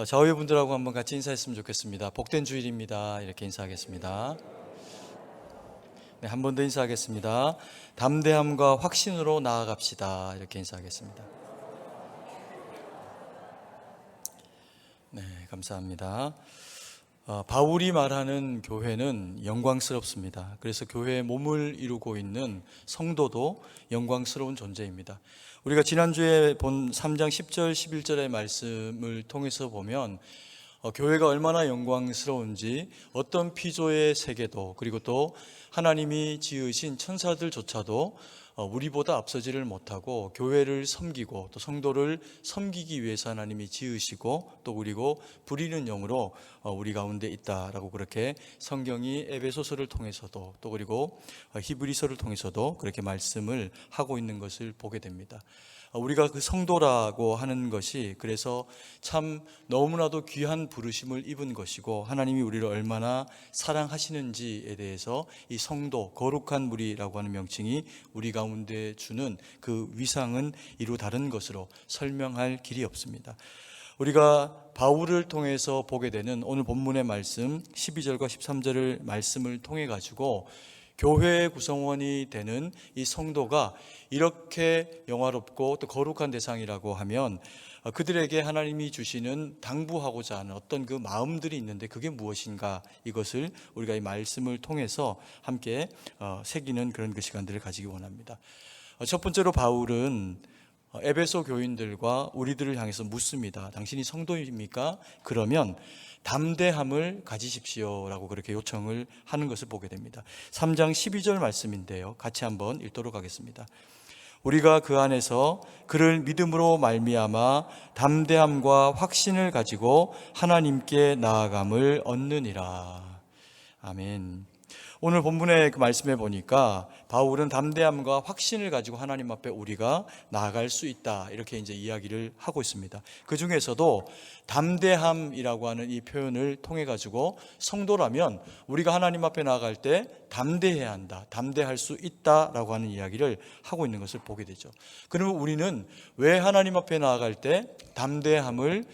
좌우의 분들하고 한번 같이 인사했으면 좋겠습니다. 복된 주일입니다. 이렇게 인사하겠습니다. 네, 한 번 더 인사하겠습니다. 담대함과 확신으로 나아갑시다. 이렇게 인사하겠습니다. 네, 감사합니다. 바울이 말하는 교회는 영광스럽습니다. 그래서 교회의 몸을 이루고 있는 성도도 영광스러운 존재입니다. 우리가 지난주에 본 3장 10절 11절의 말씀을 통해서 보면 교회가 얼마나 영광스러운지, 어떤 피조의 세계도, 그리고 또 하나님이 지으신 천사들조차도 우리보다 앞서지를 못하고 교회를 섬기고 또 성도를 섬기기 위해서 하나님이 지으시고 또 그리고 부리는 영으로 우리 가운데 있다라고 그렇게 성경이 에베소서를 통해서도 또 그리고 히브리서를 통해서도 그렇게 말씀을 하고 있는 것을 보게 됩니다. 우리가 그 성도라고 하는 것이 그래서 참 너무나도 귀한 부르심을 입은 것이고, 하나님이 우리를 얼마나 사랑하시는지에 대해서 이 성도, 거룩한 무리라고 하는 명칭이 우리 가운데 주는 그 위상은 이루 다른 것으로 설명할 길이 없습니다. 우리가 바울을 통해서 보게 되는 오늘 본문의 말씀 12절과 13절을 말씀을 통해 가지고 교회의 구성원이 되는 이 성도가 이렇게 영화롭고 또 거룩한 대상이라고 하면 그들에게 하나님이 주시는 당부하고자 하는 어떤 그 마음들이 있는데 그게 무엇인가, 이것을 우리가 이 말씀을 통해서 함께 새기는 그런 그 시간들을 가지기 원합니다. 첫 번째로 바울은 에베소 교인들과 우리들을 향해서 묻습니다. 당신이 성도입니까? 그러면 담대함을 가지십시오라고 그렇게 요청을 하는 것을 보게 됩니다. 3장 12절 말씀인데요, 같이 한번 읽도록 하겠습니다. 우리가 그 안에서 그를 믿음으로 말미암아 담대함과 확신을 가지고 하나님께 나아감을 얻느니라. 아멘. 오늘 본문의 그 말씀에 보니까 바울은 담대함과 확신을 가지고 하나님 앞에 우리가 나아갈 수 있다, 이렇게 이제 이야기를 하고 있습니다. 그 중에서도 담대함이라고 하는 이 표현을 통해 가지고 성도라면 우리가 하나님 앞에 나아갈 때 담대해야 한다, 담대할 수 있다라고 하는 이야기를 하고 있는 것을 보게 되죠. 그러면 우리는 왜 하나님 앞에 나아갈 때 담대함을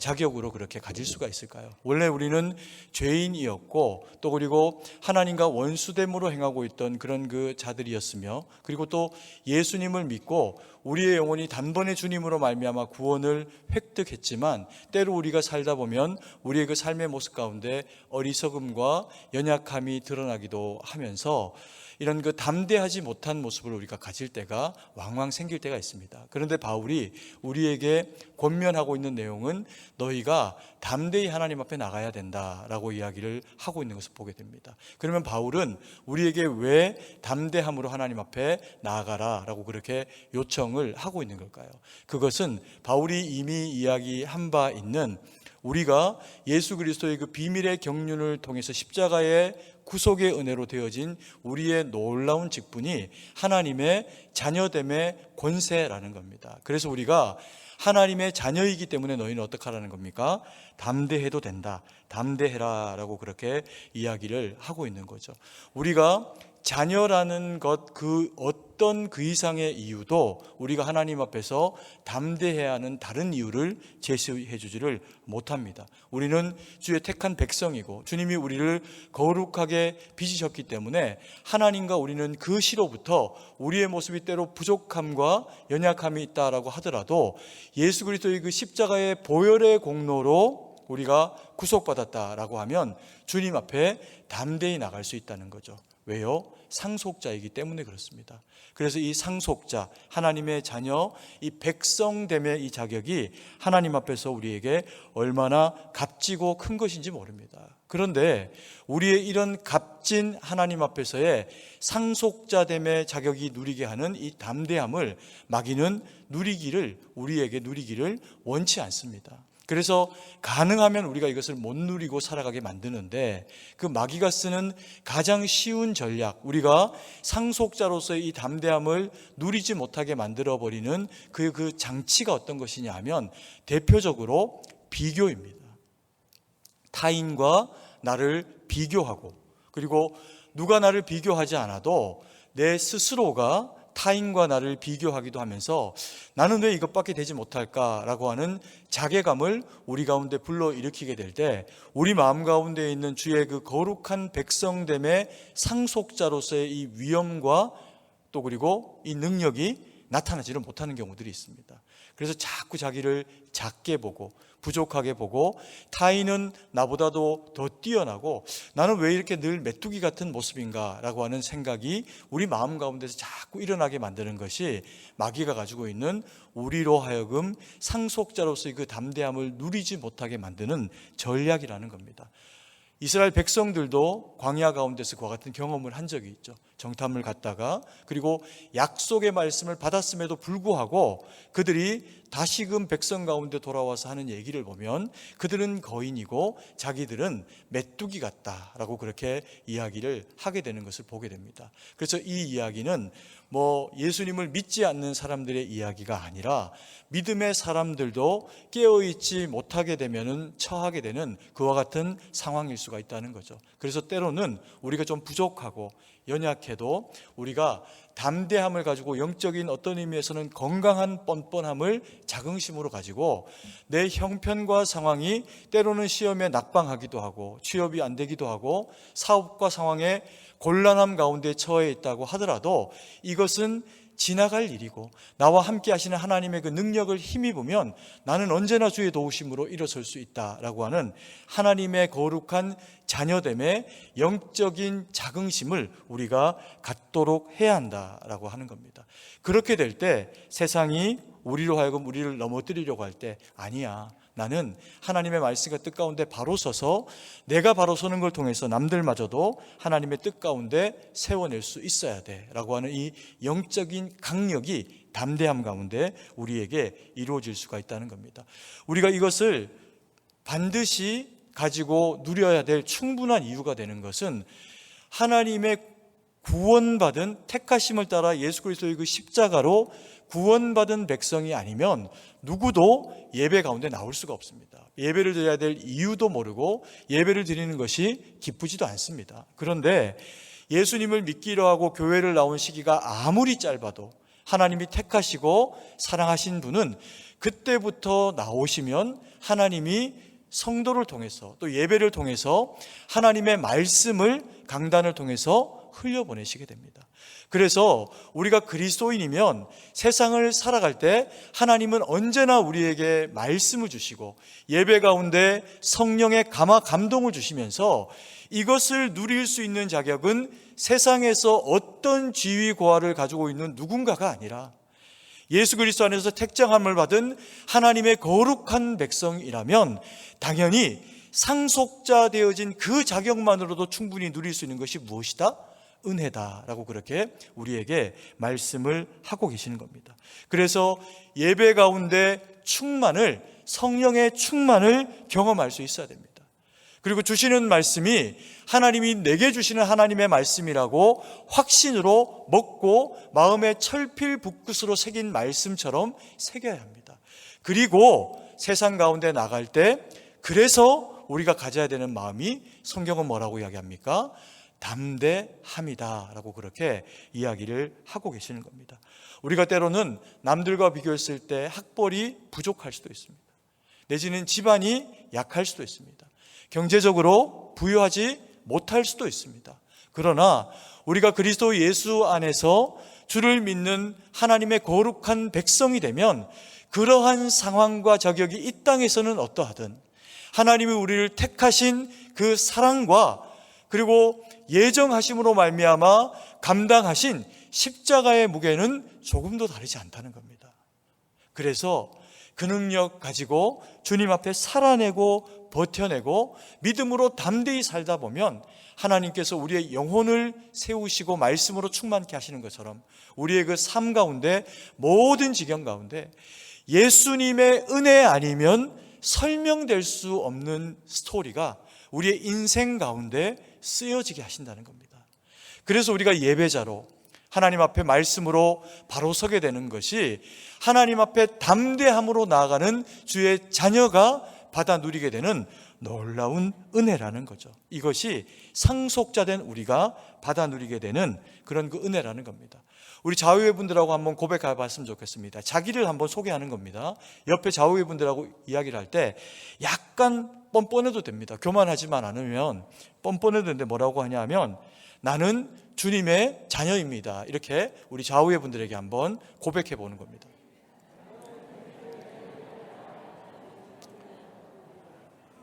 자격으로 그렇게 가질 수가 있을까요? 원래 우리는 죄인이었고 또 그리고 하나님과 원수됨으로 행하고 있던 그런 그 자들이었으며, 그리고 또 예수님을 믿고 우리의 영혼이 단번에 주님으로 말미암아 구원을 획득했지만 때로 우리가 살다 보면 우리의 그 삶의 모습 가운데 어리석음과 연약함이 드러나기도 하면서 이런 그 담대하지 못한 모습을 우리가 가질 때가 왕왕 생길 때가 있습니다. 그런데 바울이 우리에게 권면하고 있는 내용은 너희가 담대히 하나님 앞에 나가야 된다라고 이야기를 하고 있는 것을 보게 됩니다. 그러면 바울은 우리에게 왜 담대함으로 하나님 앞에 나아가라라고 그렇게 요청을 하고 있는 걸까요? 그것은 바울이 이미 이야기한 바 있는 우리가 예수 그리스도의 그 비밀의 경륜을 통해서 십자가의 구속의 은혜로 되어진 우리의 놀라운 직분이 하나님의 자녀됨의 권세라는 겁니다. 그래서 우리가 하나님의 자녀이기 때문에 너희는 어떻게 하라는 겁니까? 담대해도 된다, 담대해라 라고 그렇게 이야기를 하고 있는 거죠. 우리가 자녀라는 것, 그 어떤 그 이상의 이유도 우리가 하나님 앞에서 담대해야 하는 다른 이유를 제시해 주지를 못합니다. 우리는 주의 택한 백성이고 주님이 우리를 거룩하게 빚으셨기 때문에 하나님과 우리는 그 시로부터 우리의 모습이 때로 부족함과 연약함이 있다라고 하더라도 예수 그리스도의 그 십자가의 보혈의 공로로 우리가 구속받았다라고 하면 주님 앞에 담대히 나갈 수 있다는 거죠. 왜요? 상속자이기 때문에 그렇습니다. 그래서 이 상속자, 하나님의 자녀, 이 백성됨의 이 자격이 하나님 앞에서 우리에게 얼마나 값지고 큰 것인지 모릅니다. 그런데 우리의 이런 값진 하나님 앞에서의 상속자됨의 자격이 누리게 하는 이 담대함을 마귀는 우리에게 누리기를 원치 않습니다. 그래서 가능하면 우리가 이것을 못 누리고 살아가게 만드는데, 그 마귀가 쓰는 가장 쉬운 전략, 우리가 상속자로서의 이 담대함을 누리지 못하게 만들어버리는 그 장치가 어떤 것이냐 하면 대표적으로 비교입니다. 타인과 나를 비교하고, 그리고 누가 나를 비교하지 않아도 내 스스로가 타인과 나를 비교하기도 하면서 나는 왜 이것밖에 되지 못할까라고 하는 자괴감을 우리 가운데 불러일으키게 될 때 우리 마음 가운데 있는 주의 그 거룩한 백성됨의 상속자로서의 이 위엄과 또 그리고 이 능력이 나타나지를 못하는 경우들이 있습니다. 그래서 자꾸 자기를 작게 보고 부족하게 보고 타인은 나보다도 더 뛰어나고 나는 왜 이렇게 늘 메뚜기 같은 모습인가 라고 하는 생각이 우리 마음 가운데서 자꾸 일어나게 만드는 것이 마귀가 가지고 있는 우리로 하여금 상속자로서의 그 담대함을 누리지 못하게 만드는 전략이라는 겁니다. 이스라엘 백성들도 광야 가운데서 그와 같은 경험을 한 적이 있죠. 정탐을 갔다가 그리고 약속의 말씀을 받았음에도 불구하고 그들이 다시금 백성 가운데 돌아와서 하는 얘기를 보면 그들은 거인이고 자기들은 메뚜기 같다라고 그렇게 이야기를 하게 되는 것을 보게 됩니다. 그래서 이 이야기는 예수님을 믿지 않는 사람들의 이야기가 아니라 믿음의 사람들도 깨어있지 못하게 되면은 처하게 되는 그와 같은 상황일 수가 있다는 거죠. 그래서 때로는 우리가 좀 부족하고 연약해도 우리가 담대함을 가지고 영적인 어떤 의미에서는 건강한 뻔뻔함을 자긍심으로 가지고 내 형편과 상황이 때로는 시험에 낙방하기도 하고 취업이 안 되기도 하고 사업과 상황에 곤란함 가운데 처해 있다고 하더라도 이것은 지나갈 일이고 나와 함께 하시는 하나님의 그 능력을 힘입으면 나는 언제나 주의 도우심으로 일어설 수 있다라고 하는 하나님의 거룩한 자녀됨의 영적인 자긍심을 우리가 갖도록 해야 한다라고 하는 겁니다. 그렇게 될 때 세상이 우리로 하여금 우리를 넘어뜨리려고 할 때 아니야, 나는 하나님의 말씀과 뜻 가운데 바로 서서 내가 바로 서는 걸 통해서 남들마저도 하나님의 뜻 가운데 세워낼 수 있어야 돼 라고 하는 이 영적인 강력이 담대함 가운데 우리에게 이루어질 수가 있다는 겁니다. 우리가 이것을 반드시 가지고 누려야 될 충분한 이유가 되는 것은 하나님의 구원받은 택하심을 따라 예수 그리스도의 그 십자가로 구원받은 백성이 아니면 누구도 예배 가운데 나올 수가 없습니다. 예배를 드려야 될 이유도 모르고 예배를 드리는 것이 기쁘지도 않습니다. 그런데 예수님을 믿기로 하고 교회를 나온 시기가 아무리 짧아도 하나님이 택하시고 사랑하신 분은 그때부터 나오시면 하나님이 성도를 통해서 또 예배를 통해서 하나님의 말씀을 강단을 통해서 흘려보내시게 됩니다. 그래서 우리가 그리스도인이면 세상을 살아갈 때 하나님은 언제나 우리에게 말씀을 주시고 예배 가운데 성령의 감화 감동을 주시면서 이것을 누릴 수 있는 자격은 세상에서 어떤 지위 고하를 가지고 있는 누군가가 아니라 예수 그리스도 안에서 택정함을 받은 하나님의 거룩한 백성이라면 당연히 상속자 되어진 그 자격만으로도 충분히 누릴 수 있는 것이 무엇이다? 은혜다라고 그렇게 우리에게 말씀을 하고 계시는 겁니다. 그래서 예배 가운데 충만을, 성령의 충만을 경험할 수 있어야 됩니다. 그리고 주시는 말씀이 하나님이 내게 주시는 하나님의 말씀이라고 확신으로 먹고 마음에 철필북굿으로 새긴 말씀처럼 새겨야 합니다. 그리고 세상 가운데 나갈 때 그래서 우리가 가져야 되는 마음이 성경은 뭐라고 이야기합니까? 담대함이다 라고 그렇게 이야기를 하고 계시는 겁니다. 우리가 때로는 남들과 비교했을 때 학벌이 부족할 수도 있습니다. 내지는 집안이 약할 수도 있습니다. 경제적으로 부유하지 못할 수도 있습니다. 그러나 우리가 그리스도 예수 안에서 주를 믿는 하나님의 거룩한 백성이 되면 그러한 상황과 자격이 이 땅에서는 어떠하든 하나님이 우리를 택하신 그 사랑과 그리고 예정하심으로 말미암아 감당하신 십자가의 무게는 조금도 다르지 않다는 겁니다. 그래서 그 능력 가지고 주님 앞에 살아내고 버텨내고 믿음으로 담대히 살다 보면 하나님께서 우리의 영혼을 세우시고 말씀으로 충만케 하시는 것처럼 우리의 그 삶 가운데 모든 지경 가운데 예수님의 은혜 아니면 설명될 수 없는 스토리가 우리의 인생 가운데 쓰여지게 하신다는 겁니다. 그래서 우리가 예배자로 하나님 앞에 말씀으로 바로 서게 되는 것이 하나님 앞에 담대함으로 나아가는 주의 자녀가 받아 누리게 되는 놀라운 은혜라는 거죠. 이것이 상속자된 우리가 받아 누리게 되는 그런 그 은혜라는 겁니다. 우리 좌우회 분들하고 한번 고백해 봤으면 좋겠습니다. 자기를 한번 소개하는 겁니다. 옆에 좌우회 분들하고 이야기를 할 때 약간 뻔뻔해도 됩니다. 교만하지만 않으면 뻔뻔해도 되는데 뭐라고 하냐면 나는 주님의 자녀입니다. 이렇게 우리 좌우회 분들에게 한번 고백해 보는 겁니다.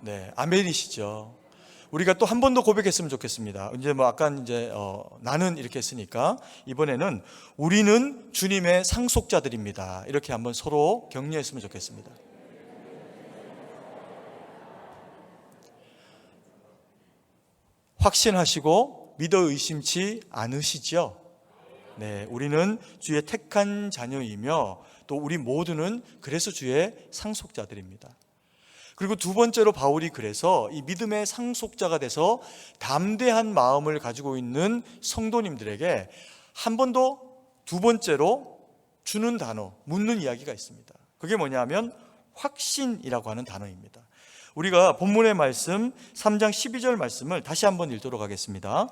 네, 아멘이시죠. 우리가 또 한 번 더 고백했으면 좋겠습니다. 이제 뭐 아까 이제 나는 이렇게 했으니까 이번에는 우리는 주님의 상속자들입니다. 이렇게 한번 서로 격려했으면 좋겠습니다. 확신하시고 믿어 의심치 않으시죠? 네, 우리는 주의 택한 자녀이며 또 우리 모두는 그래서 주의 상속자들입니다. 그리고 두 번째로 바울이 그래서 이 믿음의 상속자가 돼서 담대한 마음을 가지고 있는 성도님들에게 한 번 더 두 번째로 주는 단어, 묻는 이야기가 있습니다. 그게 뭐냐면 확신이라고 하는 단어입니다. 우리가 본문의 말씀 3장 12절 말씀을 다시 한번 읽도록 하겠습니다.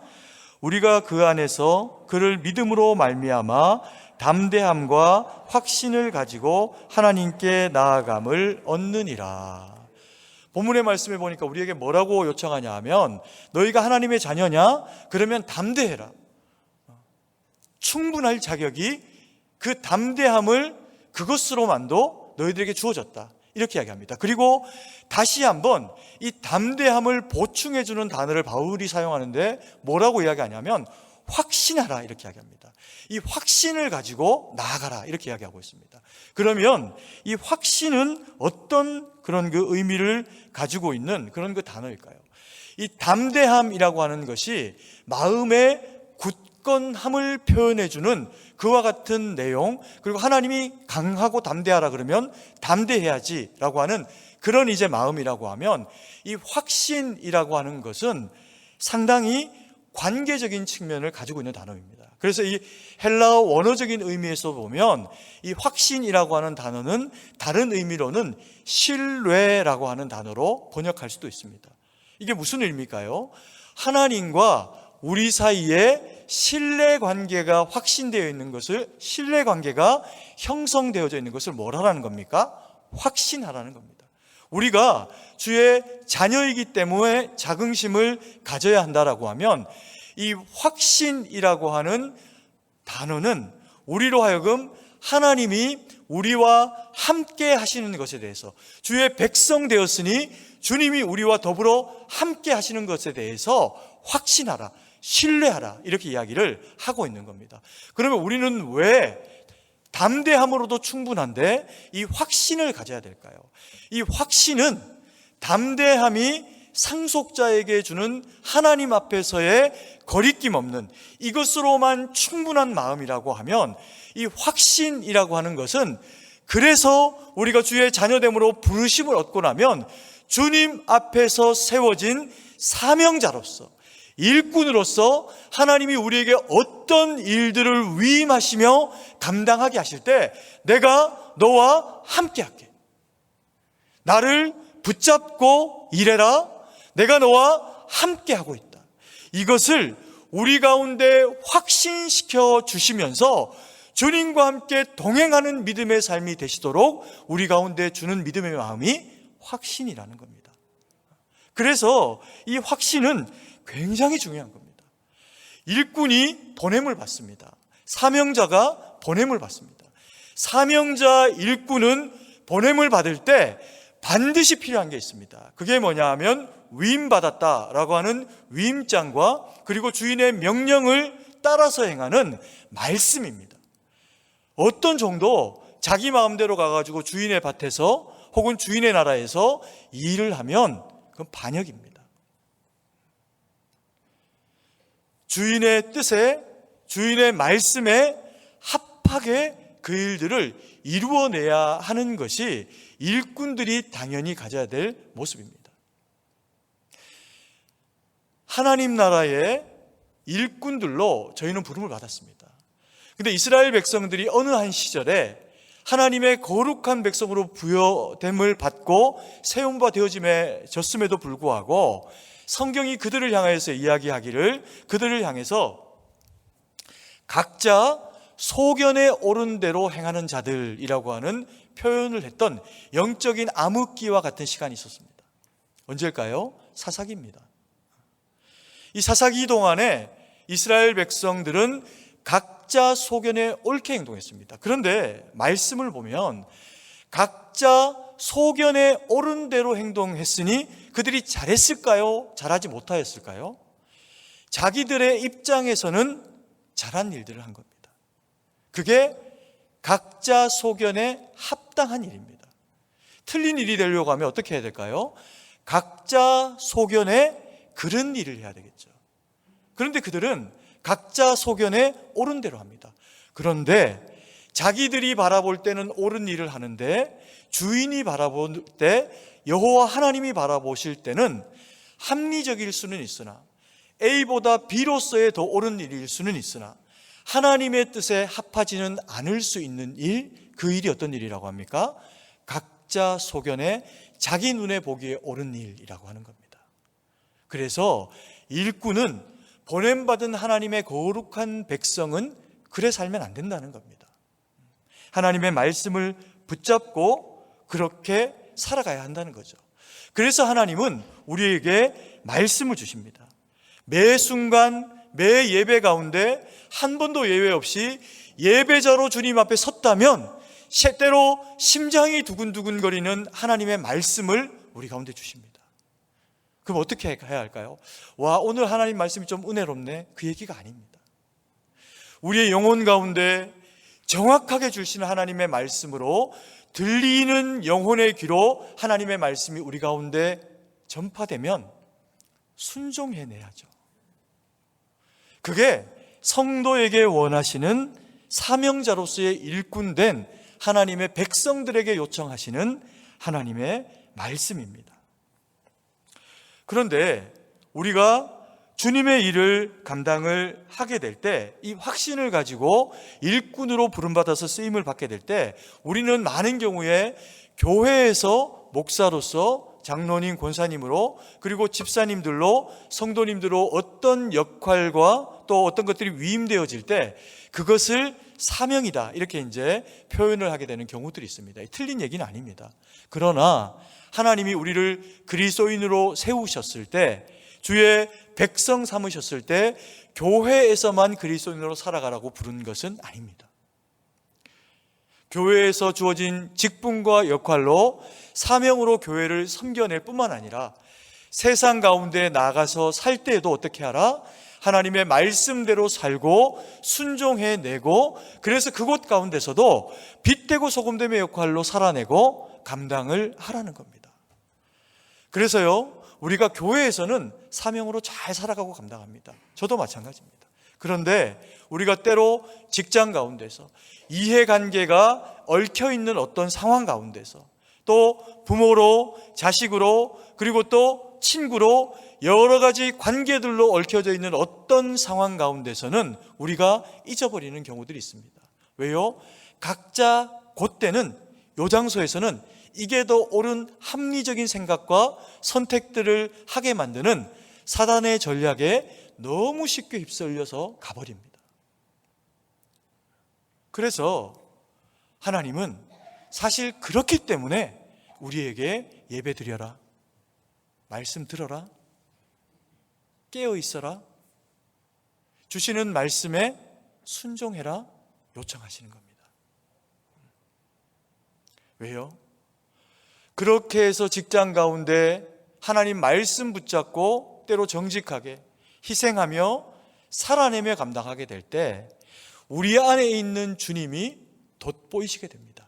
우리가 그 안에서 그를 믿음으로 말미암아 담대함과 확신을 가지고 하나님께 나아감을 얻느니라. 본문의 말씀에 보니까 우리에게 뭐라고 요청하냐 하면 너희가 하나님의 자녀냐? 그러면 담대해라. 충분할 자격이 그 담대함을 그것으로만도 너희들에게 주어졌다. 이렇게 이야기합니다. 그리고 다시 한번 이 담대함을 보충해 주는 단어를 바울이 사용하는데 뭐라고 이야기하냐면 확신하라 이렇게 이야기합니다. 이 확신을 가지고 나아가라 이렇게 이야기하고 있습니다. 그러면 이 확신은 어떤 그런 그 의미를 가지고 있는 그런 그 단어일까요? 이 담대함이라고 하는 것이 마음의 굳건함을 표현해 주는 그와 같은 내용, 그리고 하나님이 강하고 담대하라 그러면 담대해야지 라고 하는 그런 이제 마음이라고 하면 이 확신이라고 하는 것은 상당히 관계적인 측면을 가지고 있는 단어입니다. 그래서 이 헬라어 원어적인 의미에서 보면 이 확신이라고 하는 단어는 다른 의미로는 신뢰라고 하는 단어로 번역할 수도 있습니다. 이게 무슨 의미일까요? 하나님과 우리 사이에 신뢰관계가 확신되어 있는 것을, 신뢰관계가 형성되어져 있는 것을 뭐라는 겁니까? 확신하라는 겁니다. 우리가 주의 자녀이기 때문에 자긍심을 가져야 한다라고 하면 이 확신이라고 하는 단어는 우리로 하여금 하나님이 우리와 함께 하시는 것에 대해서, 주의 백성 되었으니 주님이 우리와 더불어 함께 하시는 것에 대해서 확신하라, 신뢰하라 이렇게 이야기를 하고 있는 겁니다. 그러면 우리는 왜 담대함으로도 충분한데 이 확신을 가져야 될까요? 이 확신은 담대함이 상속자에게 주는 하나님 앞에서의 거리낌 없는 이것으로만 충분한 마음이라고 하면 이 확신이라고 하는 것은 그래서 우리가 주의 자녀됨으로 부르심을 얻고 나면 주님 앞에서 세워진 사명자로서, 일꾼으로서 하나님이 우리에게 어떤 일들을 위임하시며 감당하게 하실 때 내가 너와 함께 할게, 나를 붙잡고 일해라, 내가 너와 함께 하고 있다, 이것을 우리 가운데 확신시켜 주시면서 주님과 함께 동행하는 믿음의 삶이 되시도록 우리 가운데 주는 믿음의 마음이 확신이라는 겁니다. 그래서 이 확신은 굉장히 중요한 겁니다. 일꾼이 보냄을 받습니다. 사명자가 보냄을 받습니다. 사명자 일꾼은 보냄을 받을 때 반드시 필요한 게 있습니다. 그게 뭐냐 하면 위임받았다라고 하는 위임장과 그리고 주인의 명령을 따라서 행하는 말씀입니다. 어떤 정도 자기 마음대로 가가지고 주인의 밭에서 혹은 주인의 나라에서 일을 하면 그건 반역입니다. 주인의 뜻에, 주인의 말씀에 합하게 그 일들을 이루어내야 하는 것이 일꾼들이 당연히 가져야 될 모습입니다. 하나님 나라의 일꾼들로 저희는 부름을 받았습니다. 근데 이스라엘 백성들이 어느 한 시절에 하나님의 거룩한 백성으로 부여됨을 받고 세움바 되어졌음에도 불구하고 성경이 그들을 향해서 이야기하기를, 그들을 향해서 각자 소견에 오른 대로 행하는 자들이라고 하는 표현을 했던 영적인 암흑기와 같은 시간이 있었습니다. 언제일까요? 사사기입니다. 이 사사기 동안에 이스라엘 백성들은 각자 소견에 옳게 행동했습니다. 그런데 말씀을 보면 각자 소견에 옳은 대로 행동했으니 그들이 잘했을까요? 잘하지 못하였을까요? 자기들의 입장에서는 잘한 일들을 한 겁니다. 그게 각자 소견에 합당한 일입니다. 틀린 일이 되려고 하면 어떻게 해야 될까요? 각자 소견에 그른 일을 해야 되겠죠. 그런데 그들은 각자 소견에 옳은 대로 합니다. 그런데 자기들이 바라볼 때는 옳은 일을 하는데 주인이 바라볼 때, 여호와 하나님이 바라보실 때는 합리적일 수는 있으나, A보다 B로서의 더 옳은 일일 수는 있으나 하나님의 뜻에 합하지는 않을 수 있는 일, 그 일이 어떤 일이라고 합니까? 각자 소견에 자기 눈에 보기에 옳은 일이라고 하는 겁니다. 그래서 일꾼은, 보냄받은 하나님의 거룩한 백성은 그래 살면 안 된다는 겁니다. 하나님의 말씀을 붙잡고 그렇게 살아가야 한다는 거죠. 그래서 하나님은 우리에게 말씀을 주십니다. 매 순간, 매 예배 가운데 한 번도 예외 없이 예배자로 주님 앞에 섰다면 때로 심장이 두근두근거리는 하나님의 말씀을 우리 가운데 주십니다. 그럼 어떻게 해야 할까요? 와, 오늘 하나님 말씀이 좀 은혜롭네, 그 얘기가 아닙니다. 우리의 영혼 가운데 정확하게 주시는 하나님의 말씀으로, 들리는 영혼의 귀로 하나님의 말씀이 우리 가운데 전파되면 순종해내야죠. 그게 성도에게 원하시는 사명자로서의 일꾼된 하나님의 백성들에게 요청하시는 하나님의 말씀입니다. 그런데 우리가 주님의 일을 감당을 하게 될 때, 이 확신을 가지고 일꾼으로 부름받아서 쓰임을 받게 될 때, 우리는 많은 경우에 교회에서 목사로서, 장로님, 권사님으로, 그리고 집사님들로, 성도님들로 어떤 역할과 또 어떤 것들이 위임되어질 때 그것을 사명이다, 이렇게 이제 표현을 하게 되는 경우들이 있습니다. 틀린 얘기는 아닙니다. 그러나 하나님이 우리를 그리스도인으로 세우셨을 때, 주의 백성 삼으셨을 때 교회에서만 그리스도인으로 살아가라고 부른 것은 아닙니다. 교회에서 주어진 직분과 역할로 사명으로 교회를 섬겨낼 뿐만 아니라 세상 가운데 나가서 살 때에도 어떻게 하라? 하나님의 말씀대로 살고 순종해내고, 그래서 그곳 가운데서도 빛되고 소금됨의 역할로 살아내고 감당을 하라는 겁니다. 그래서요, 우리가 교회에서는 사명으로 잘 살아가고 감당합니다. 저도 마찬가지입니다. 그런데 우리가 때로 직장 가운데서 이해관계가 얽혀있는 어떤 상황 가운데서, 또 부모로, 자식으로, 그리고 또 친구로 여러 가지 관계들로 얽혀져 있는 어떤 상황 가운데서는 우리가 잊어버리는 경우들이 있습니다. 왜요? 각자 그때는, 요 장소에서는 이게 더 옳은 합리적인 생각과 선택들을 하게 만드는 사단의 전략에 너무 쉽게 휩쓸려서 가버립니다. 그래서 하나님은 사실 그렇기 때문에 우리에게 예배 드려라, 말씀 들어라, 깨어 있어라, 주시는 말씀에 순종해라 요청하시는 겁니다. 왜요? 그렇게 해서 직장 가운데 하나님 말씀 붙잡고 때로 정직하게 희생하며 살아내며 감당하게 될 때 우리 안에 있는 주님이 돋보이시게 됩니다.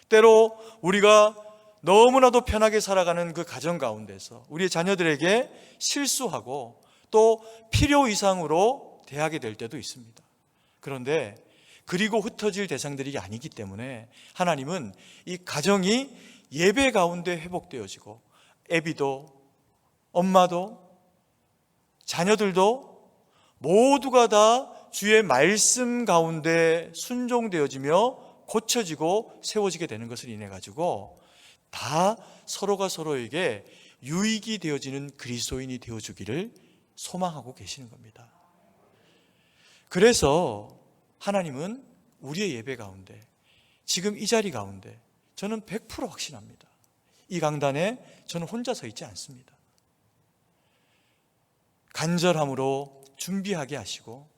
때로 우리가 너무나도 편하게 살아가는 그 가정 가운데서 우리의 자녀들에게 실수하고 또 필요 이상으로 대하게 될 때도 있습니다. 그런데 그리고 흩어질 대상들이 아니기 때문에 하나님은 이 가정이 예배 가운데 회복되어지고, 애비도 엄마도 자녀들도 모두가 다 주의 말씀 가운데 순종되어지며 고쳐지고 세워지게 되는 것을 인해 가지고 다 서로가 서로에게 유익이 되어지는 그리스도인이 되어주기를 소망하고 계시는 겁니다. 그래서 하나님은 우리의 예배 가운데, 지금 이 자리 가운데 저는 100% 확신합니다. 이 강단에 저는 혼자 서 있지 않습니다. 간절함으로 준비하게 하시고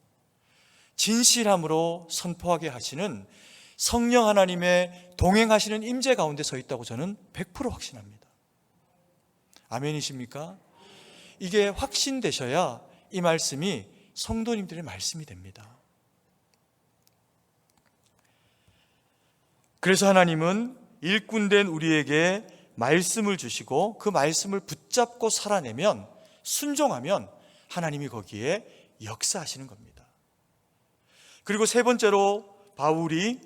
진실함으로 선포하게 하시는 성령 하나님의 동행하시는 임재 가운데 서 있다고 저는 100% 확신합니다. 아멘이십니까? 이게 확신되셔야 이 말씀이 성도님들의 말씀이 됩니다. 그래서 하나님은 일꾼된 우리에게 말씀을 주시고 그 말씀을 붙잡고 살아내면, 순종하면 하나님이 거기에 역사하시는 겁니다. 그리고 세 번째로 바울이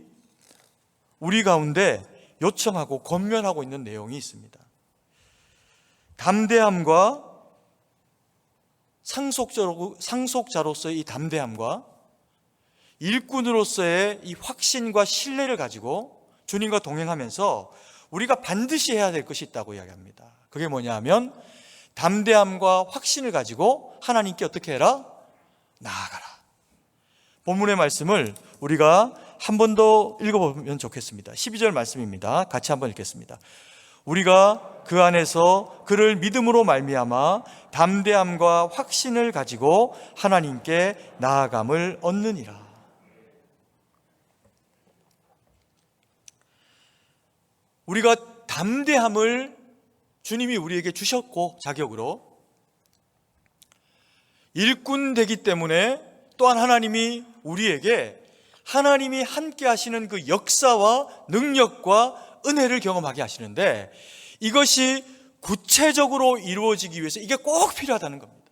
우리 가운데 요청하고 권면하고 있는 내용이 있습니다. 담대함과 상속자로서의 이 담대함과 일꾼으로서의 이 확신과 신뢰를 가지고 주님과 동행하면서 우리가 반드시 해야 될 것이 있다고 이야기합니다. 그게 뭐냐 하면 담대함과 확신을 가지고 하나님께 어떻게 해라? 나아가라. 본문의 말씀을 우리가 한 번 더 읽어보면 좋겠습니다. 12절 말씀입니다. 같이 한번 읽겠습니다. 우리가 그 안에서 그를 믿음으로 말미암아 담대함과 확신을 가지고 하나님께 나아감을 얻느니라. 우리가 담대함을 주님이 우리에게 주셨고 자격으로 일꾼 되기 때문에 또한 하나님이 우리에게 하나님이 함께 하시는 그 역사와 능력과 은혜를 경험하게 하시는데 이것이 구체적으로 이루어지기 위해서 이게 꼭 필요하다는 겁니다.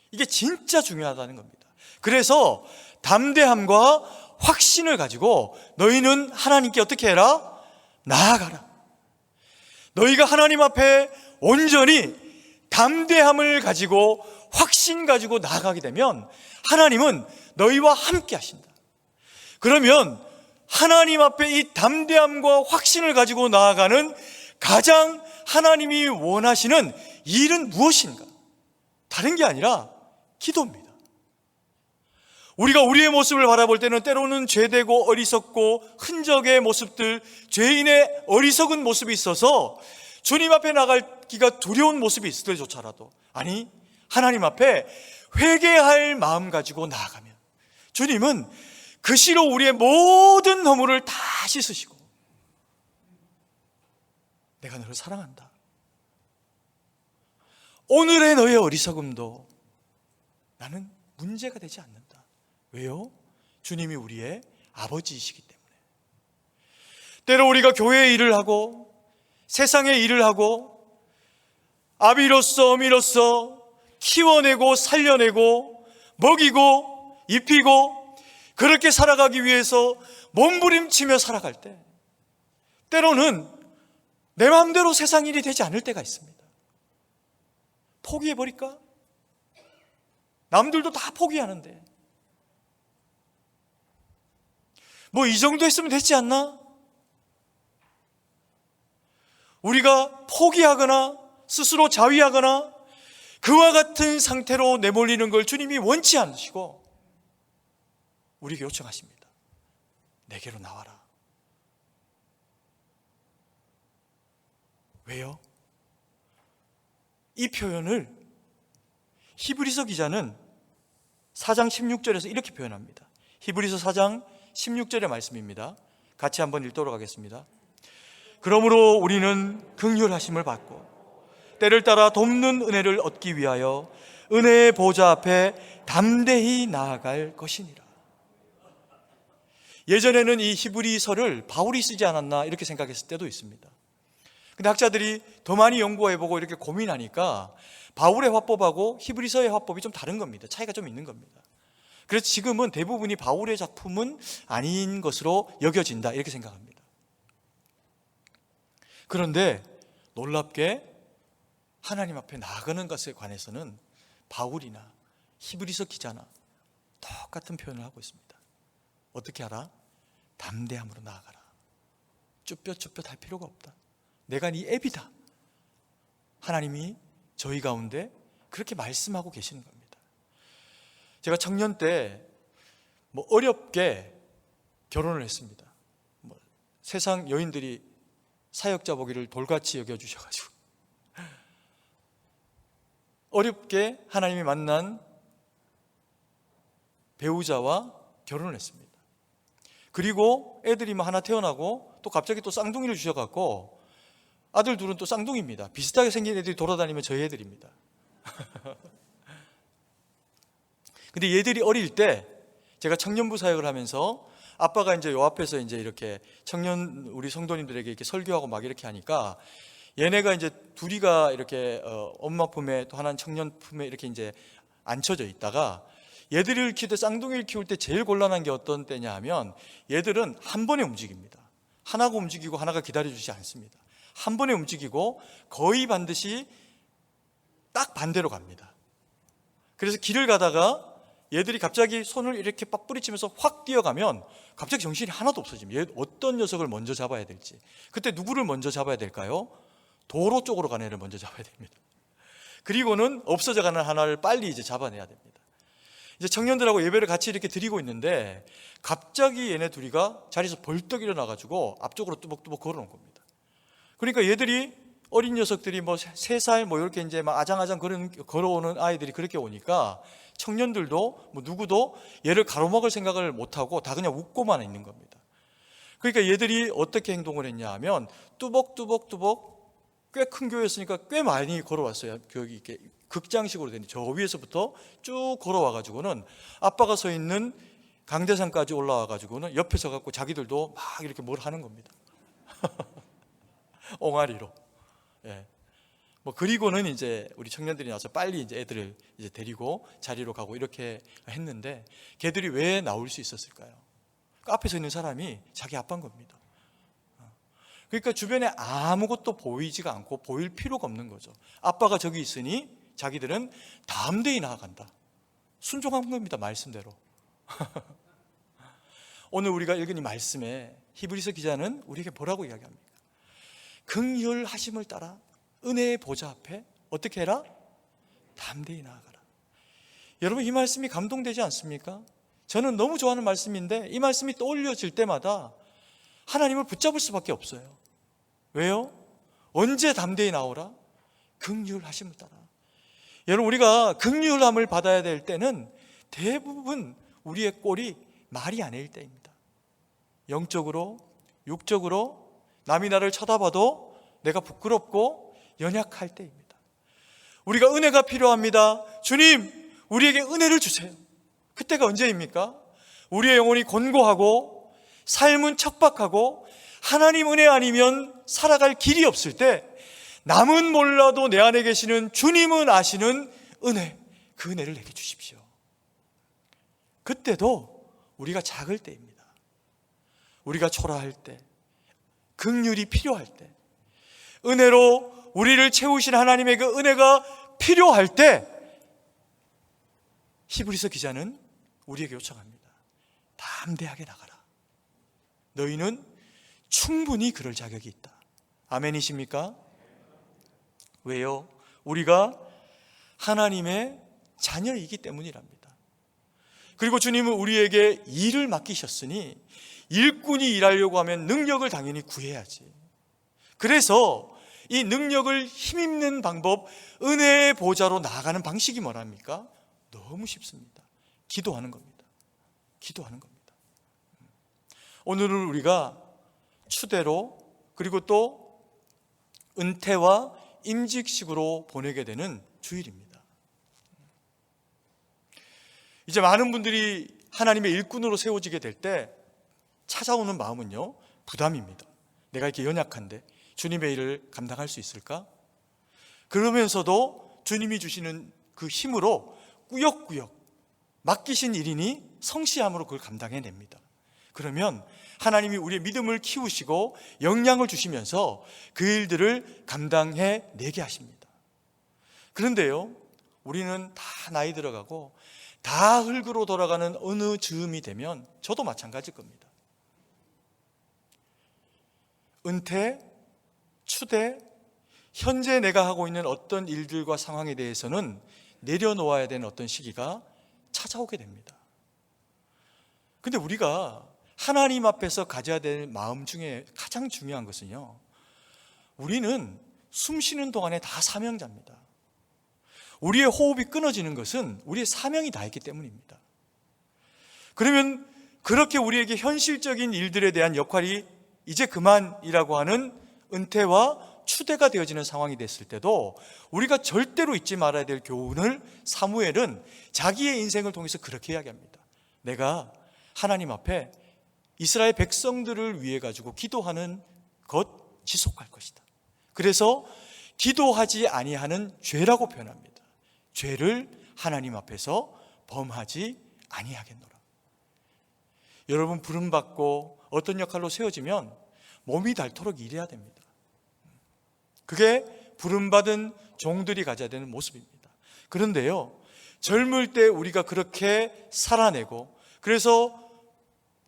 이게 진짜 중요하다는 겁니다. 그래서 담대함과 확신을 가지고 너희는 하나님께 어떻게 해라? 나아가라. 너희가 하나님 앞에 온전히 담대함을 가지고 확신 가지고 나아가게 되면 하나님은 너희와 함께 하신다. 그러면 하나님 앞에 이 담대함과 확신을 가지고 나아가는 가장 하나님이 원하시는 일은 무엇인가? 다른 게 아니라 기도입니다. 우리가 우리의 모습을 바라볼 때는 때로는 죄되고 어리석고 흔적의 모습들, 죄인의 어리석은 모습이 있어서 주님 앞에 나가기가 두려운 모습이 있을 때조차라도, 아니 하나님 앞에 회개할 마음 가지고 나아가면 주님은 그 시로 우리의 모든 허물을 다 씻으시고 내가 너를 사랑한다. 오늘의 너의 어리석음도 나는 문제가 되지 않는다. 왜요? 주님이 우리의 아버지이시기 때문에. 때로 우리가 교회의 일을 하고 세상의 일을 하고 아비로서 어미로서 키워내고 살려내고 먹이고 입히고 그렇게 살아가기 위해서 몸부림치며 살아갈 때 때로는 내 마음대로 세상 일이 되지 않을 때가 있습니다. 포기해버릴까? 남들도 다 포기하는데 뭐 이 정도 했으면 됐지 않나? 우리가 포기하거나 스스로 자위하거나 그와 같은 상태로 내몰리는 걸 주님이 원치 않으시고 우리에게 요청하십니다. 내게로 나와라. 왜요? 이 표현을 히브리서 기자는 4장 16절에서 이렇게 표현합니다. 히브리서 4장 16절의 말씀입니다. 같이 한번 읽도록 하겠습니다. 그러므로 우리는 긍휼하심을 받고 때를 따라 돕는 은혜를 얻기 위하여 은혜의 보좌 앞에 담대히 나아갈 것이니라. 예전에는 이 히브리서를 바울이 쓰지 않았나 이렇게 생각했을 때도 있습니다. 근데 학자들이 더 많이 연구해보고 이렇게 고민하니까 바울의 화법하고 히브리서의 화법이 좀 다른 겁니다. 차이가 좀 있는 겁니다. 그래서 지금은 대부분이 바울의 작품은 아닌 것으로 여겨진다 이렇게 생각합니다. 그런데 놀랍게 하나님 앞에 나아가는 것에 관해서는 바울이나 히브리서 기자나 똑같은 표현을 하고 있습니다. 어떻게 하라? 담대함으로 나아가라. 쭈뼛쭈뼛 할 필요가 없다. 내가 네 애비다. 하나님이 저희 가운데 그렇게 말씀하고 계시는 겁니다. 제가 청년 때 어렵게 결혼을 했습니다. 세상 여인들이 사역자 보기를 돌같이 여겨주셔가지고 어렵게 하나님이 만난 배우자와 결혼을 했습니다. 그리고 애들이 하나 태어나고 또 갑자기 또 쌍둥이를 주셔갖고 아들 둘은 또 쌍둥이입니다. 비슷하게 생긴 애들이 돌아다니면 저희 애들입니다. 근데 얘들이 어릴 때 제가 청년부 사역을 하면서 아빠가 이제 요 앞에서 이제 이렇게 청년 우리 성도님들에게 이렇게 설교하고 막 이렇게 하니까 얘네가 이제 둘이가 이렇게 엄마 품에 또 하나는 청년 품에 이렇게 이제 앉혀져 있다가 얘들을 키울 때 쌍둥이를 키울 때 제일 곤란한 게 어떤 때냐 하면 얘들은 한 번에 움직입니다. 하나가 움직이고 하나가 기다려주지 않습니다. 한 번에 움직이고 거의 반드시 딱 반대로 갑니다. 그래서 길을 가다가 얘들이 갑자기 손을 이렇게 빡 뿌리치면서 확 뛰어가면 갑자기 정신이 하나도 없어집니다. 얘 어떤 녀석을 먼저 잡아야 될지. 그때 누구를 먼저 잡아야 될까요? 도로 쪽으로 가는 애를 먼저 잡아야 됩니다. 그리고는 없어져가는 하나를 빨리 이제 잡아내야 됩니다. 이제 청년들하고 예배를 같이 이렇게 드리고 있는데 갑자기 얘네 둘이가 자리에서 벌떡 일어나가지고 앞쪽으로 뚜벅뚜벅 걸어놓은 겁니다. 그러니까 얘들이 어린 녀석들이 3살 이렇게 이제 막 아장아장 걸어오는 아이들이 그렇게 오니까 청년들도 누구도 얘를 가로막을 생각을 못하고 다 그냥 웃고만 있는 겁니다. 그러니까 얘들이 어떻게 행동을 했냐 하면 뚜벅뚜벅뚜벅 꽤 큰 교회였으니까 꽤 많이 걸어왔어요. 여기 이렇게 극장식으로 된 저 위에서부터 쭉 걸어와가지고는 아빠가 서 있는 강대상까지 올라와가지고는 옆에 서갖고 자기들도 막 이렇게 뭘 하는 겁니다. 옹알이로. 예. 그리고는 이제 우리 청년들이 나와서 빨리 이제 애들을 이제 데리고 자리로 가고 이렇게 했는데 걔들이 왜 나올 수 있었을까요? 그 앞에 서 있는 사람이 자기 아빠인 겁니다. 그러니까 주변에 아무것도 보이지가 않고 보일 필요가 없는 거죠. 아빠가 저기 있으니 자기들은 다음 데에 나아간다. 순종한 겁니다. 말씀대로. 오늘 우리가 읽은 이 말씀에 히브리서 기자는 우리에게 뭐라고 이야기합니까? 긍휼하심을 따라 은혜의 보좌 앞에 어떻게 해라? 담대히 나아가라. 여러분 이 말씀이 감동되지 않습니까? 저는 너무 좋아하는 말씀인데 이 말씀이 떠올려질 때마다 하나님을 붙잡을 수밖에 없어요. 왜요? 언제 담대히 나오라? 긍휼하심을 따라. 여러분 우리가 긍휼함을 받아야 될 때는 대부분 우리의 꼴이 말이 아닐 때입니다. 영적으로, 육적으로 남이 나를 쳐다봐도 내가 부끄럽고 연약할 때입니다. 우리가 은혜가 필요합니다. 주님, 우리에게 은혜를 주세요. 그때가 언제입니까? 우리의 영혼이 곤고하고 삶은 척박하고 하나님 은혜 아니면 살아갈 길이 없을 때 남은 몰라도 내 안에 계시는 주님은 아시는 은혜, 그 은혜를 내게 주십시오. 그때도 우리가 작을 때입니다. 우리가 초라할 때, 긍휼이 필요할 때, 은혜로 우리를 채우신 하나님의 그 은혜가 필요할 때 히브리서 기자는 우리에게 요청합니다. 담대하게 나가라. 너희는 충분히 그럴 자격이 있다. 아멘이십니까? 왜요? 우리가 하나님의 자녀이기 때문이랍니다. 그리고 주님은 우리에게 일을 맡기셨으니 일꾼이 일하려고 하면 능력을 당연히 구해야지. 그래서 이 능력을 힘입는 방법, 은혜의 보좌로 나아가는 방식이 뭐랍니까? 너무 쉽습니다. 기도하는 겁니다. 기도하는 겁니다. 오늘은 우리가 추대로 그리고 또 은퇴와 임직식으로 보내게 되는 주일입니다. 이제 많은 분들이 하나님의 일꾼으로 세워지게 될 때 찾아오는 마음은요, 부담입니다. 내가 이렇게 연약한데 주님의 일을 감당할 수 있을까? 그러면서도 주님이 주시는 그 힘으로 꾸역꾸역 맡기신 일이니 성실함으로 그걸 감당해냅니다. 그러면 하나님이 우리의 믿음을 키우시고 영향을 주시면서 그 일들을 감당해내게 하십니다. 그런데요, 우리는 다 나이 들어가고 다 흙으로 돌아가는 어느 즈음이 되면 저도 마찬가지일 겁니다. 은퇴, 추대, 현재 내가 하고 있는 어떤 일들과 상황에 대해서는 내려놓아야 되는 어떤 시기가 찾아오게 됩니다. 근데 우리가 하나님 앞에서 가져야 될 마음 중에 가장 중요한 것은요, 우리는 숨 쉬는 동안에 다 사명자입니다. 우리의 호흡이 끊어지는 것은 우리의 사명이 다 있기 때문입니다. 그러면 그렇게 우리에게 현실적인 일들에 대한 역할이 이제 그만이라고 하는 은퇴와 추대가 되어지는 상황이 됐을 때도 우리가 절대로 잊지 말아야 될 교훈을 사무엘은 자기의 인생을 통해서 그렇게 이야기합니다. 내가 하나님 앞에 이스라엘 백성들을 위해 가지고 기도하는 것 지속할 것이다. 그래서 기도하지 아니하는 죄라고 표현합니다. 죄를 하나님 앞에서 범하지 아니하겠노라. 여러분, 부름받고 어떤 역할로 세워지면 몸이 닳도록 일해야 됩니다. 그게 부름받은 종들이 가져야 되는 모습입니다. 그런데요, 젊을 때 우리가 그렇게 살아내고, 그래서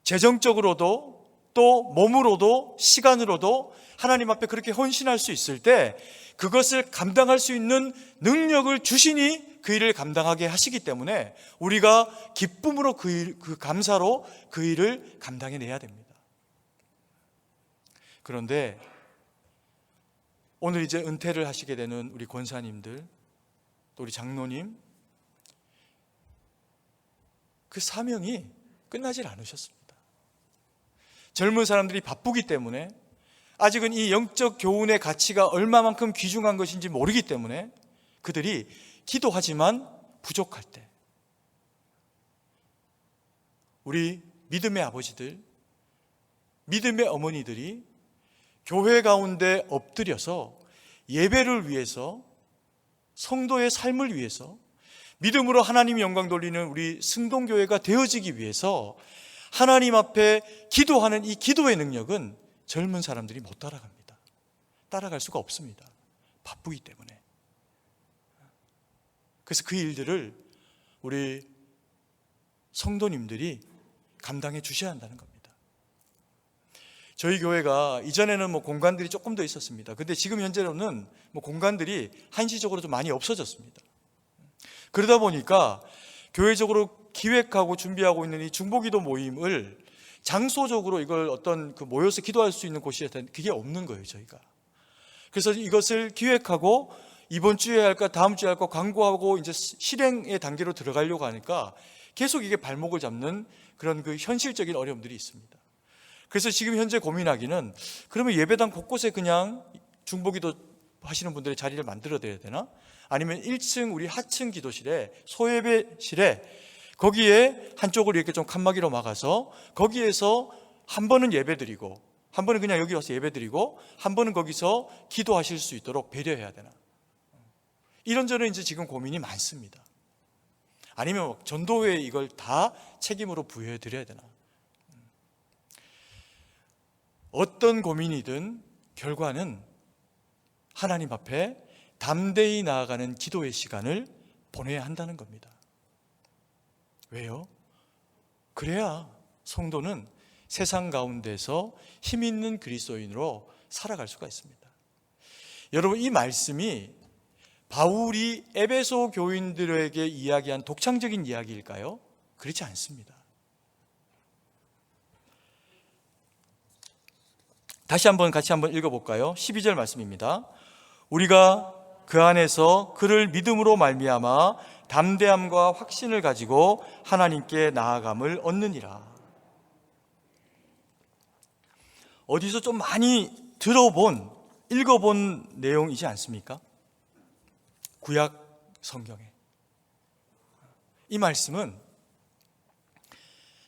재정적으로도 또 몸으로도 시간으로도 하나님 앞에 그렇게 헌신할 수 있을 때 그것을 감당할 수 있는 능력을 주시니 그 일을 감당하게 하시기 때문에 우리가 기쁨으로 그 감사로 그 일을 감당해내야 됩니다. 그런데 오늘 이제 은퇴를 하시게 되는 우리 권사님들, 또 우리 장로님, 그 사명이 끝나질 않으셨습니다. 젊은 사람들이 바쁘기 때문에, 아직은 이 영적 교훈의 가치가 얼마만큼 귀중한 것인지 모르기 때문에 그들이 기도하지만 부족할 때, 우리 믿음의 아버지들, 믿음의 어머니들이 교회 가운데 엎드려서 예배를 위해서, 성도의 삶을 위해서, 믿음으로 하나님 영광 돌리는 우리 승동교회가 되어지기 위해서 하나님 앞에 기도하는 이 기도의 능력은 젊은 사람들이 못 따라갑니다. 따라갈 수가 없습니다. 바쁘기 때문에. 그래서 그 일들을 우리 성도님들이 감당해 주셔야 한다는 겁니다. 저희 교회가 이전에는 공간들이 조금 더 있었습니다. 근데 지금 현재로는 공간들이 한시적으로 좀 많이 없어졌습니다. 그러다 보니까 교회적으로 기획하고 준비하고 있는 이 중보기도 모임을 장소적으로 이걸 어떤 모여서 기도할 수 있는 곳이 그게 없는 거예요, 저희가. 그래서 이것을 기획하고 이번 주에 할까 다음 주에 할까 광고하고 이제 실행의 단계로 들어가려고 하니까 계속 이게 발목을 잡는 그런 현실적인 어려움들이 있습니다. 그래서 지금 현재 고민하기는, 그러면 예배당 곳곳에 그냥 중보기도 하시는 분들의 자리를 만들어 드려야 되나? 아니면 1층 우리 하층 기도실에, 소예배실에, 거기에 한쪽을 이렇게 좀 칸막이로 막아서 거기에서 한 번은 예배드리고, 한 번은 그냥 여기 와서 예배드리고, 한 번은 거기서 기도하실 수 있도록 배려해야 되나? 이런저런 이제 지금 고민이 많습니다. 아니면 전도회에 이걸 다 책임으로 부여해 드려야 되나? 어떤 고민이든 결과는 하나님 앞에 담대히 나아가는 기도의 시간을 보내야 한다는 겁니다. 왜요? 그래야 성도는 세상 가운데서 힘 있는 그리스도인으로 살아갈 수가 있습니다. 여러분, 이 말씀이 바울이 에베소 교인들에게 이야기한 독창적인 이야기일까요? 그렇지 않습니다. 다시 같이 한번 읽어볼까요? 12절 말씀입니다. 우리가 그 안에서 그를 믿음으로 말미암아 담대함과 확신을 가지고 하나님께 나아감을 얻느니라. 어디서 좀 많이 읽어본 내용이지 않습니까? 구약 성경에. 이 말씀은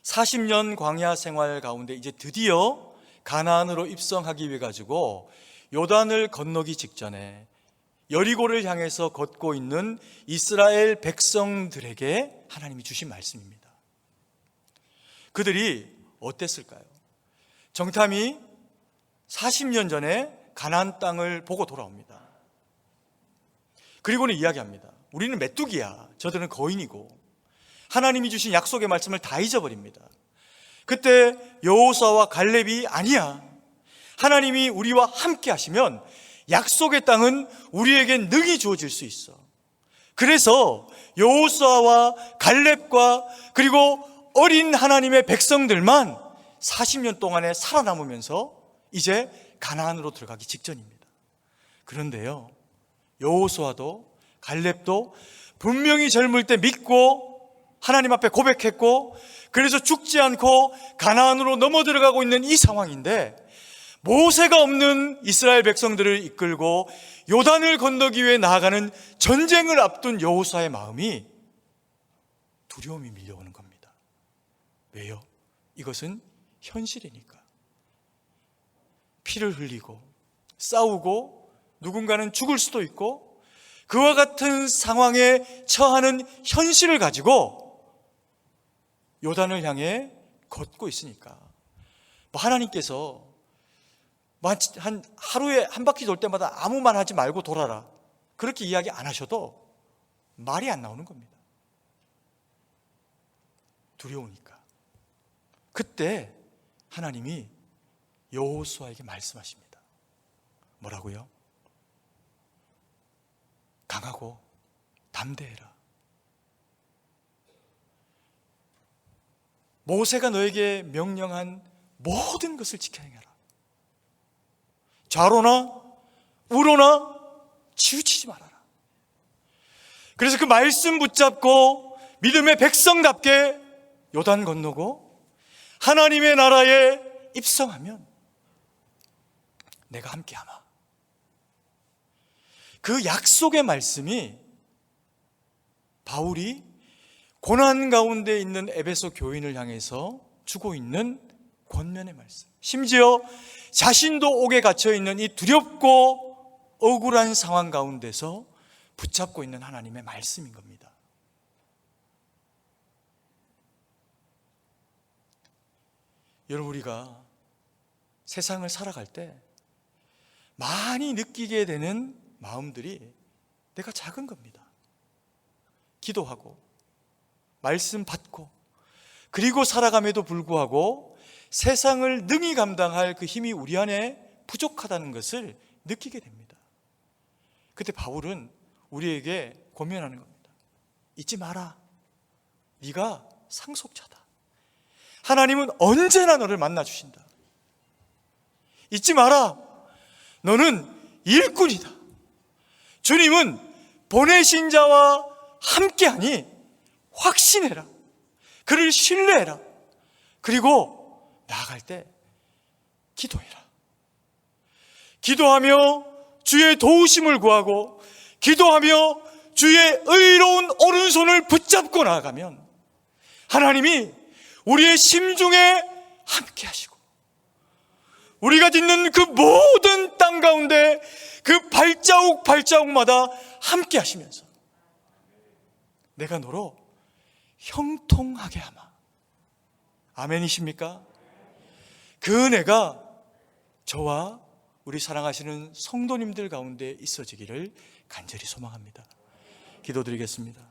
40년 광야 생활 가운데 이제 드디어 가나안으로 입성하기 위해 가지고 요단을 건너기 직전에 여리고를 향해서 걷고 있는 이스라엘 백성들에게 하나님이 주신 말씀입니다. 그들이 어땠을까요? 정탐이 40년 전에 가나안 땅을 보고 돌아옵니다. 그리고는 이야기합니다. 우리는 메뚜기야. 저들은 거인이고. 하나님이 주신 약속의 말씀을 다 잊어버립니다. 그때 여호수아와 갈렙이 아니야, 하나님이 우리와 함께 하시면 약속의 땅은 우리에게 능히 주어질 수 있어. 그래서 여호수아와 갈렙과 그리고 어린 하나님의 백성들만 40년 동안에 살아남으면서 이제 가나안으로 들어가기 직전입니다. 그런데요, 여호수아도 갈렙도 분명히 젊을 때 믿고 하나님 앞에 고백했고, 그래서 죽지 않고 가나안으로 넘어 들어가고 있는 이 상황인데, 모세가 없는 이스라엘 백성들을 이끌고 요단을 건너기 위해 나아가는 전쟁을 앞둔 여호수아의 마음이 두려움이 밀려오는 겁니다. 왜요? 이것은 현실이니까. 피를 흘리고 싸우고 누군가는 죽을 수도 있고 그와 같은 상황에 처하는 현실을 가지고 요단을 향해 걷고 있으니까 하나님께서 한 하루에 한 바퀴 돌 때마다 아무 말 하지 말고 돌아라, 그렇게 이야기 안 하셔도 말이 안 나오는 겁니다. 두려우니까. 그때 하나님이 여호수아에게 말씀하십니다. 뭐라고요? 강하고 담대해라. 모세가 너에게 명령한 모든 것을 지켜야 해라. 좌로나 우로나 치우치지 말아라. 그래서 그 말씀 붙잡고 믿음의 백성답게 요단 건너고 하나님의 나라에 입성하면 내가 함께하마. 그 약속의 말씀이 바울이 고난 가운데 있는 에베소 교인을 향해서 주고 있는 권면의 말씀, 심지어 자신도 옥에 갇혀있는 이 두렵고 억울한 상황 가운데서 붙잡고 있는 하나님의 말씀인 겁니다. 여러분, 우리가 세상을 살아갈 때 많이 느끼게 되는 마음들이 내가 작은 겁니다. 기도하고 말씀 받고 그리고 살아감에도 불구하고 세상을 능히 감당할 그 힘이 우리 안에 부족하다는 것을 느끼게 됩니다. 그때 바울은 우리에게 권면하는 겁니다. 잊지 마라. 네가 상속자다. 하나님은 언제나 너를 만나 주신다. 잊지 마라. 너는 일꾼이다. 주님은 보내신 자와 함께하니 확신해라. 그를 신뢰해라. 그리고 나아갈 때 기도해라. 기도하며 주의 도우심을 구하고 기도하며 주의 의로운 오른손을 붙잡고 나아가면 하나님이 우리의 심중에 함께 하시고 우리가 딛는 그 모든 땅 가운데 그 발자국 발자국마다 함께 하시면서 내가 너로 형통하게 하마. 아멘이십니까? 그 은혜가 저와 우리 사랑하시는 성도님들 가운데 있어지기를 간절히 소망합니다. 기도드리겠습니다.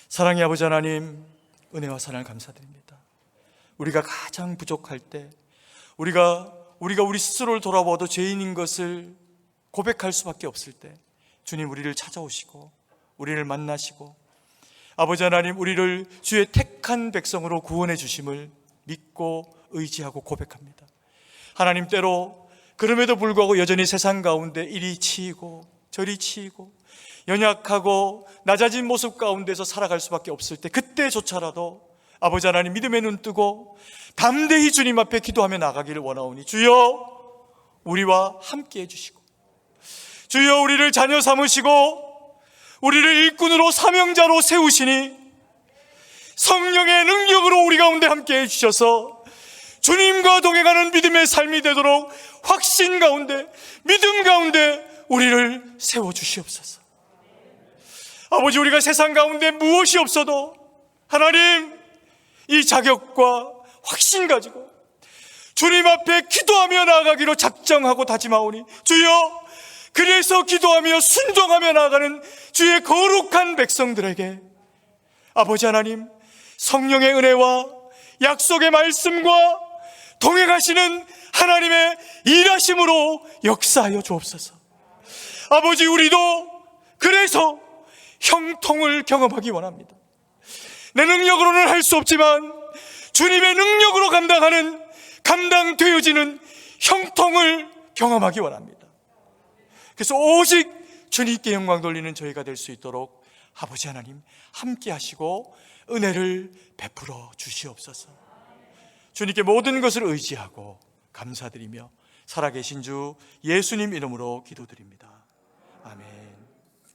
사랑의 아버지 하나님, 은혜와 사랑을 감사드립니다. 우리가 가장 부족할 때, 우리가 우리 스스로를 돌아보아도 죄인인 것을 고백할 수밖에 없을 때 주님 우리를 찾아오시고 우리를 만나시고 아버지 하나님, 우리를 주의 택한 백성으로 구원해 주심을 믿고 의지하고 고백합니다. 하나님, 때로 그럼에도 불구하고 여전히 세상 가운데 이리 치이고 저리 치이고 연약하고 낮아진 모습 가운데서 살아갈 수밖에 없을 때, 그때조차라도 아버지 하나님 믿음의 눈 뜨고 담대히 주님 앞에 기도하며 나가기를 원하오니 주여 우리와 함께 해주시고 주여 우리를 자녀 삼으시고 우리를 일꾼으로 사명자로 세우시니 성령의 능력으로 우리 가운데 함께 해주셔서 주님과 동행하는 믿음의 삶이 되도록 확신 가운데 믿음 가운데 우리를 세워주시옵소서. 아버지, 우리가 세상 가운데 무엇이 없어도 하나님 이 자격과 확신 가지고 주님 앞에 기도하며 나아가기로 작정하고 다짐하오니 주여, 그래서 기도하며 순종하며 나아가는 주의 거룩한 백성들에게 아버지 하나님 성령의 은혜와 약속의 말씀과 동행하시는 하나님의 일하심으로 역사하여 주옵소서. 아버지, 우리도 그래서 형통을 경험하기 원합니다. 내 능력으로는 할 수 없지만 주님의 능력으로 감당되어지는 형통을 경험하기 원합니다. 그래서 오직 주님께 영광 돌리는 저희가 될 수 있도록 아버지 하나님 함께 하시고 은혜를 베풀어 주시옵소서. 주님께 모든 것을 의지하고 감사드리며 살아계신 주 예수님 이름으로 기도드립니다. 아멘.